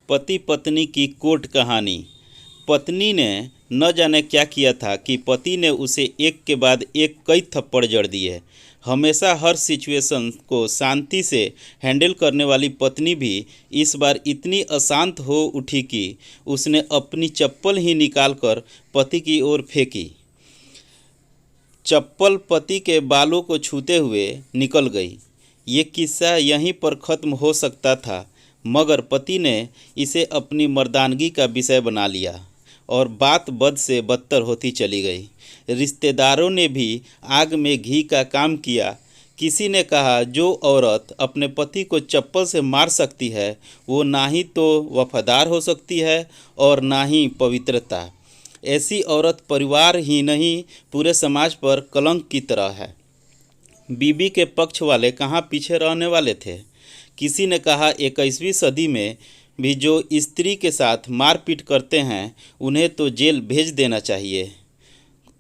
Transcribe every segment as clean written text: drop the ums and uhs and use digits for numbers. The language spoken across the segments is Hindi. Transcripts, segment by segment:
पति पत्नी की कोर्ट कहानी। पत्नी ने न जाने क्या किया था कि पति ने उसे एक के बाद एक कई थप्पड़ जड़ दिए। हमेशा हर सिचुएशन को शांति से हैंडल करने वाली पत्नी भी इस बार इतनी अशांत हो उठी कि उसने अपनी चप्पल ही निकालकर पति की ओर फेंकी। चप्पल पति के बालों को छूते हुए निकल गई। ये किस्सा यहीं पर ख़त्म हो सकता था, मगर पति ने इसे अपनी मर्दानगी का विषय बना लिया और बात बद से बदतर होती चली गई। रिश्तेदारों ने भी आग में घी का काम किया। किसी ने कहा, जो औरत अपने पति को चप्पल से मार सकती है वो ना ही तो वफादार हो सकती है और ना ही पवित्रता। ऐसी औरत परिवार ही नहीं पूरे समाज पर कलंक की तरह है। बीबी के पक्ष वाले कहाँ पीछे रहने वाले थे। किसी ने कहा, 21वीं सदी में भी जो स्त्री के साथ मारपीट करते हैं उन्हें तो जेल भेज देना चाहिए।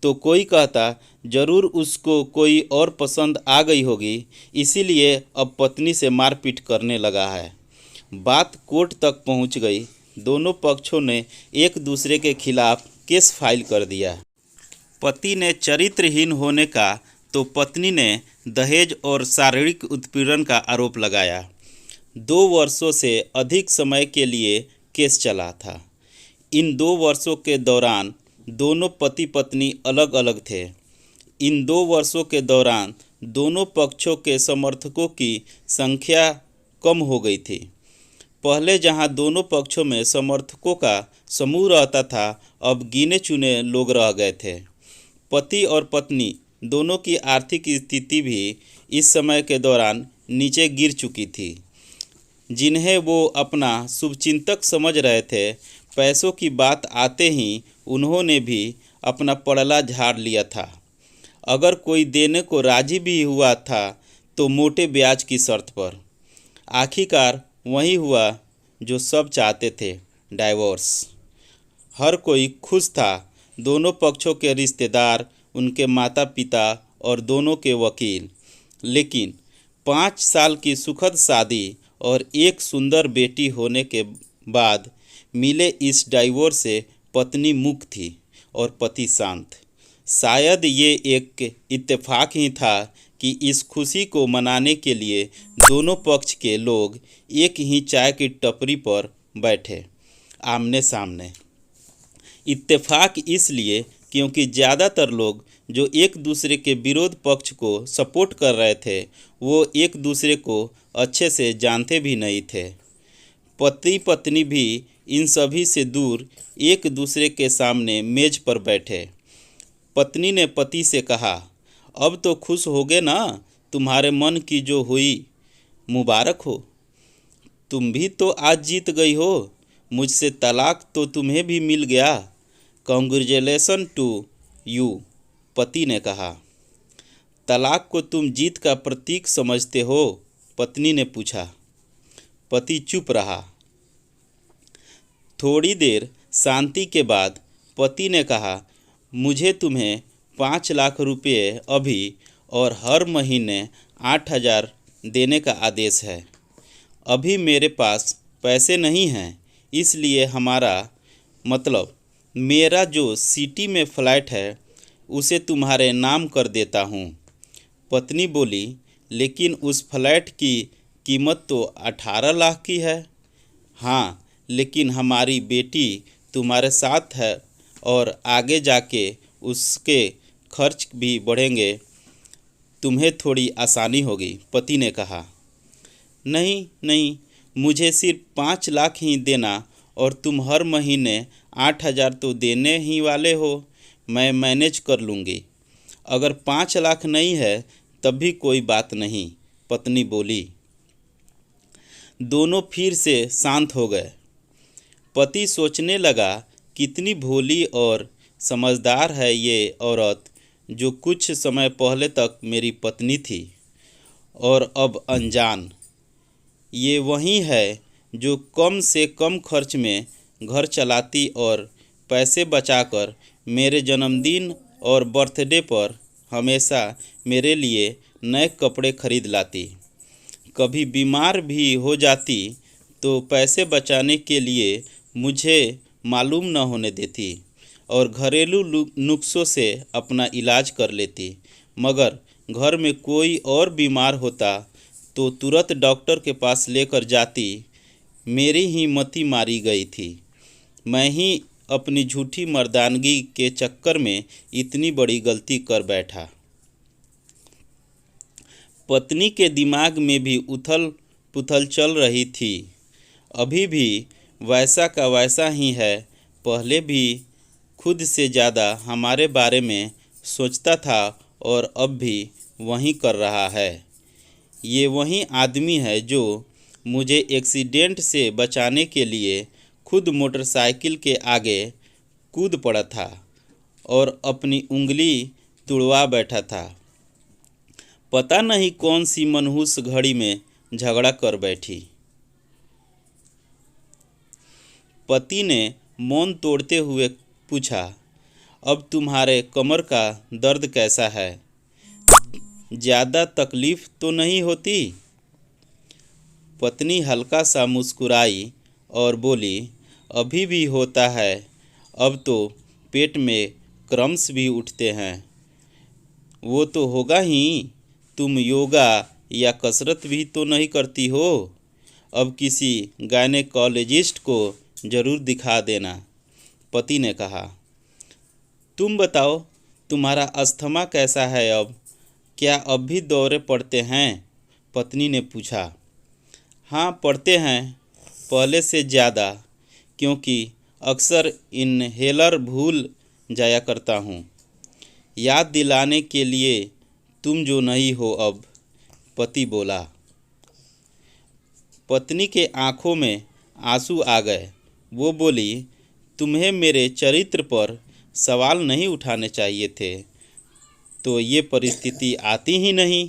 तो कोई कहता, जरूर उसको कोई और पसंद आ गई होगी, इसीलिए अब पत्नी से मारपीट करने लगा है। बात कोर्ट तक पहुंच गई। दोनों पक्षों ने एक दूसरे के खिलाफ केस फाइल कर दिया। पति ने चरित्रहीन होने का तो पत्नी ने दहेज और शारीरिक उत्पीड़न का आरोप लगाया। 2 वर्षों से अधिक समय के लिए केस चला था। इन 2 वर्षों के दौरान दोनों पति पत्नी अलग अलग थे। इन 2 वर्षों के दौरान दोनों पक्षों के समर्थकों की संख्या कम हो गई थी। पहले जहां दोनों पक्षों में समर्थकों का समूह रहता था, अब गिने चुने लोग रह गए थे। पति और पत्नी दोनों की आर्थिक स्थिति भी इस समय के दौरान नीचे गिर चुकी थी। जिन्हें वो अपना शुभचिंतक समझ रहे थे, पैसों की बात आते ही उन्होंने भी अपना पड़ला झाड़ लिया था। अगर कोई देने को राजी भी हुआ था तो मोटे ब्याज की शर्त पर। आखिरकार वही हुआ जो सब चाहते थे, डाइवोर्स। हर कोई खुश था। दोनों पक्षों के रिश्तेदार, उनके माता पिता और दोनों के वकील। लेकिन 5 साल की सुखद शादी और एक सुंदर बेटी होने के बाद मिले इस डाइवोर्स से पत्नी मुक्त थी और पति शांत। शायद ये एक इत्तेफाक ही था कि इस खुशी को मनाने के लिए दोनों पक्ष के लोग एक ही चाय की टपरी पर बैठे, आमने सामने। इत्तेफाक इसलिए क्योंकि ज़्यादातर लोग जो एक दूसरे के विरोध पक्ष को सपोर्ट कर रहे थे वो एक दूसरे को अच्छे से जानते भी नहीं थे। पति पत्नी भी इन सभी से दूर एक दूसरे के सामने मेज पर बैठे। पत्नी ने पति से कहा, अब तो खुश होगे ना, तुम्हारे मन की जो हुई, मुबारक हो। तुम भी तो आज जीत गई हो। मुझसे तलाक तो तुम्हें भी मिल गया। कॉन्ग्रेचुलेसन टू यू, पति ने कहा। तलाक को तुम जीत का प्रतीक समझते हो? पत्नी ने पूछा। पति चुप रहा। थोड़ी देर शांति के बाद पति ने कहा, मुझे तुम्हें 5 लाख रुपये अभी और हर महीने 8,000 देने का आदेश है। अभी मेरे पास पैसे नहीं हैं, इसलिए मेरा जो सिटी में फ्लैट है उसे तुम्हारे नाम कर देता हूँ। पत्नी बोली, लेकिन उस फ्लैट की कीमत तो 18 लाख की है। हाँ, लेकिन हमारी बेटी तुम्हारे साथ है और आगे जाके उसके खर्च भी बढ़ेंगे, तुम्हें थोड़ी आसानी होगी। पति ने कहा, नहीं नहीं, मुझे सिर्फ 5 लाख ही देना और तुम हर महीने 8,000 तो देने ही वाले हो। मैं मैनेज कर लूँगी। अगर 5 लाख नहीं है तब भी कोई बात नहीं, पत्नी बोली। दोनों फिर से शांत हो गए। पति सोचने लगा, कितनी भोली और समझदार है ये औरत जो कुछ समय पहले तक मेरी पत्नी थी और अब अनजान। ये वही है जो कम से कम खर्च में घर चलाती और पैसे बचाकर मेरे जन्मदिन और बर्थडे पर हमेशा मेरे लिए नए कपड़े खरीद लाती। कभी बीमार भी हो जाती तो पैसे बचाने के लिए मुझे मालूम न होने देती और घरेलू नुस्खों से अपना इलाज कर लेती। मगर घर में कोई और बीमार होता तो तुरंत डॉक्टर के पास लेकर जाती। मेरी ही मति मारी गई थी। मैं ही अपनी झूठी मर्दानगी के चक्कर में इतनी बड़ी गलती कर बैठा। पत्नी के दिमाग में भी उथल पुथल चल रही थी। अभी भी वैसा का वैसा ही है। पहले भी खुद से ज़्यादा हमारे बारे में सोचता था और अब भी वही कर रहा है। ये वही आदमी है जो मुझे एक्सीडेंट से बचाने के लिए खुद मोटरसाइकिल के आगे कूद पड़ा था और अपनी उंगली तुड़वा बैठा था। पता नहीं कौन सी मनहूस घड़ी में झगड़ा कर बैठी। पति ने मौन तोड़ते हुए पूछा, अब तुम्हारे कमर का दर्द कैसा है? ज़्यादा तकलीफ तो नहीं होती? पत्नी हल्का सा मुस्कुराई और बोली, अभी भी होता है। अब तो पेट में क्रम्स भी उठते हैं। वो तो होगा ही। तुम योगा या कसरत भी तो नहीं करती हो। अब किसी गायनेकोलॉजिस्ट को ज़रूर दिखा देना। पति ने कहा। तुम बताओ, तुम्हारा अस्थमा कैसा है अब? क्या अब भी दौरे पड़ते हैं? पत्नी ने पूछा। हाँ, पड़ते हैं, पहले से ज़्यादा, क्योंकि अक्सर इनहेलर भूल जाया करता हूँ। याद दिलाने के लिए तुम जो नहीं हो अब, पति बोला। पत्नी के आंखों में आंसू आ गए। वो बोली, तुम्हें मेरे चरित्र पर सवाल नहीं उठाने चाहिए थे, तो ये परिस्थिति आती ही नहीं।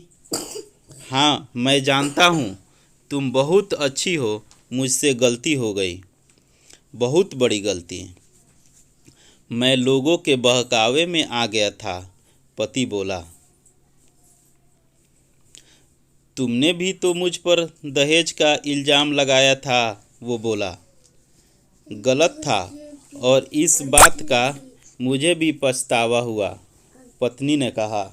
हाँ, मैं जानता हूँ तुम बहुत अच्छी हो। मुझसे गलती हो गई, बहुत बड़ी गलती। मैं लोगों के बहकावे में आ गया था, पति बोला। तुमने भी तो मुझ पर दहेज का इल्ज़ाम लगाया था, वो बोला। गलत था और इस बात का मुझे भी पछतावा हुआ, पत्नी ने कहा।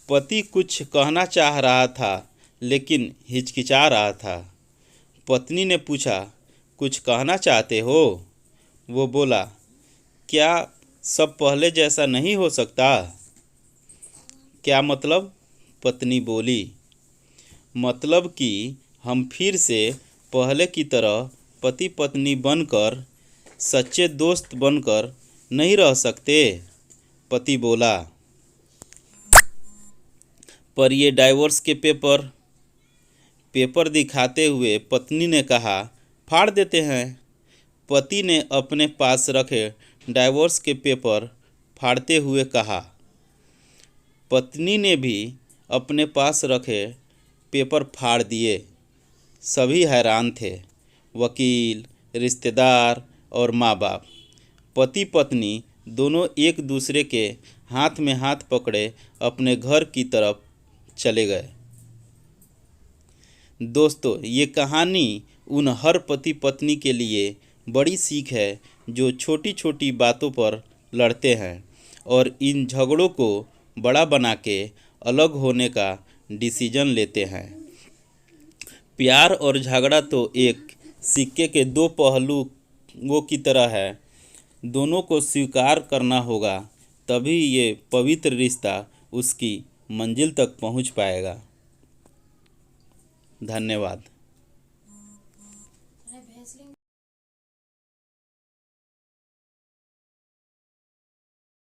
पति कुछ कहना चाह रहा था लेकिन हिचकिचा रहा था। पत्नी ने पूछा, कुछ कहना चाहते हो? वो बोला, क्या सब पहले जैसा नहीं हो सकता? क्या मतलब? पत्नी बोली, मतलब कि हम फिर से पहले की तरह पति पत्नी बनकर, सच्चे दोस्त बनकर नहीं रह सकते? पति बोला। पर ये डाइवोर्स के पेपर दिखाते हुए पत्नी ने कहा, फाड़ देते हैं। पति ने अपने पास रखे डाइवोर्स के पेपर फाड़ते हुए कहा। पत्नी ने भी अपने पास रखे पेपर फाड़ दिए। सभी हैरान थे, वकील, रिश्तेदार और माँ बाप। पति पत्नी दोनों एक दूसरे के हाथ में हाथ पकड़े अपने घर की तरफ चले गए। दोस्तों, ये कहानी उन हर पति पत्नी के लिए बड़ी सीख है जो छोटी छोटी बातों पर लड़ते हैं और इन झगड़ों को बड़ा बना के अलग होने का डिसीजन लेते हैं। प्यार और झगड़ा तो एक सिक्के के दो पहलुओं की तरह है। दोनों को स्वीकार करना होगा, तभी ये पवित्र रिश्ता उसकी मंजिल तक पहुंच पाएगा। धन्यवाद।